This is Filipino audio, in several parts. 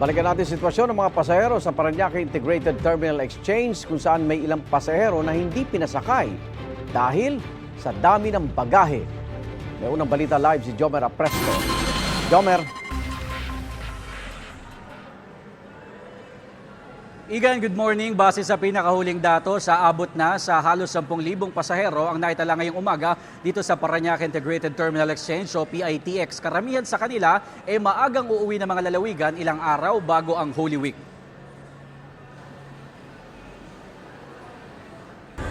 Balikan natin sitwasyon ng mga pasahero sa Parañaque Integrated Terminal Exchange kung saan may ilang pasahero na hindi pinasakay dahil sa dami ng bagahe. May unang balita live si Jomer Apresto. Jomer. Igan, good morning. Base sa pinakahuling datos, aabot na sa halos 10,000 pasahero ang naitala ngayong umaga dito sa Parañaque Integrated Terminal Exchange o PITX. Karamihan sa kanila ay maagang uuwi ng mga lalawigan ilang araw bago ang Holy Week.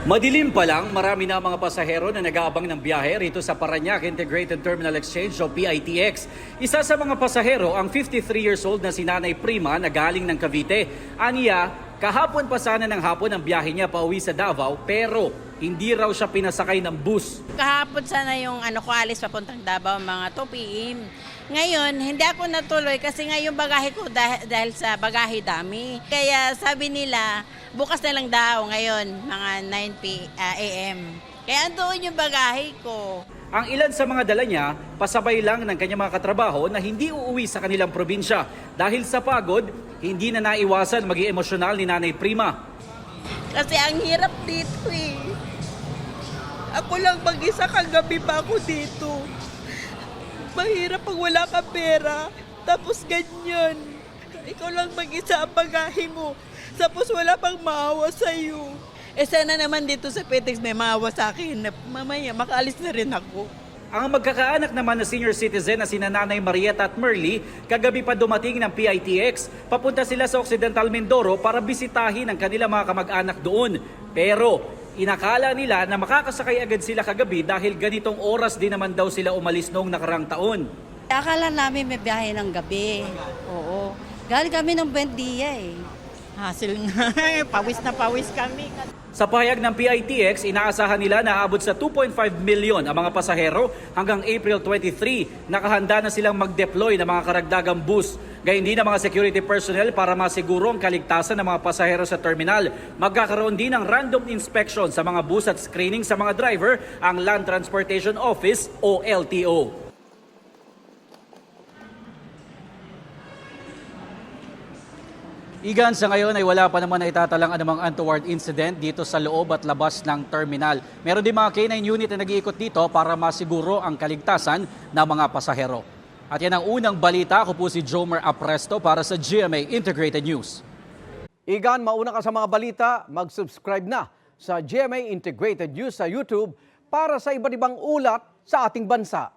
Madilim pa lang, marami na mga pasahero na nag-aabang ng biyahe rito sa Parañaque Integrated Terminal Exchange o PITX. Isa sa mga pasahero ang 53 years old na si Nanay Prima na galing ng Cavite. Aniya, kahapon pa sana ng hapon ang biyahe niya pauwi sa Davao pero hindi raw siya pinasakay ng bus. Kahapon sana yung ko alis papuntang Davao mga 2 p.m. Ngayon, hindi ako natuloy kasi nga yung bagahe ko dahil sa bagahe dami. Kaya sabi nila, bukas na lang daw ngayon, mga 9 a.m. Kaya andoon yung bagahe ko. Ang ilan sa mga dala niya, pasabay lang ng kanyang mga katrabaho na hindi uuwi sa kanilang probinsya. Dahil sa pagod, hindi na naiwasan maging emosyonal ni Nanay Prima. Kasi ang hirap dito eh. Ako lang mag-isa, kagabi pa ako dito. Mahirap pag wala ka pera, tapos ganyan. Ikaw lang mag-isa ang bagahe mo, tapos wala pang maawa sa'yo. Sana naman dito sa PITX may maawa sa akin na mamaya makaalis na rin ako. Ang magkakaanak naman na senior citizen na sina Nanay Marieta at Merly, kagabi pa dumating ng PITX, papunta sila sa Occidental Mindoro para bisitahin ang kanilang mga kamag-anak doon. Pero inakala nila na makakasakay agad sila kagabi dahil ganitong oras din naman daw sila umalis noong nakarang taon. Akala namin may biyahe ng gabi. Oo. Galing kami ng Buendia eh. Hassle nga, pawis na pawis kami. Sa pahayag ng PITX, inaasahan nila na aabot sa 2.5 milyon ang mga pasahero hanggang April 23. Nakahanda na silang mag-deploy ng mga karagdagang bus. Gayun din ang mga security personnel para masiguro ang kaligtasan ng mga pasahero sa terminal. Magkakaroon din ng random inspection sa mga bus at screening sa mga driver ang Land Transportation Office o LTO. Igan, sa ngayon ay wala pa naman na itatalang anumang untoward incident dito sa loob at labas ng terminal. Meron din mga K9 unit na nag-iikot dito para masiguro ang kaligtasan ng mga pasahero. At yan ang unang balita. Ako po si Jomer Apresto para sa GMA Integrated News. Igan, mauna ka sa mga balita, mag-subscribe na sa GMA Integrated News sa YouTube para sa iba't ibang ulat sa ating bansa.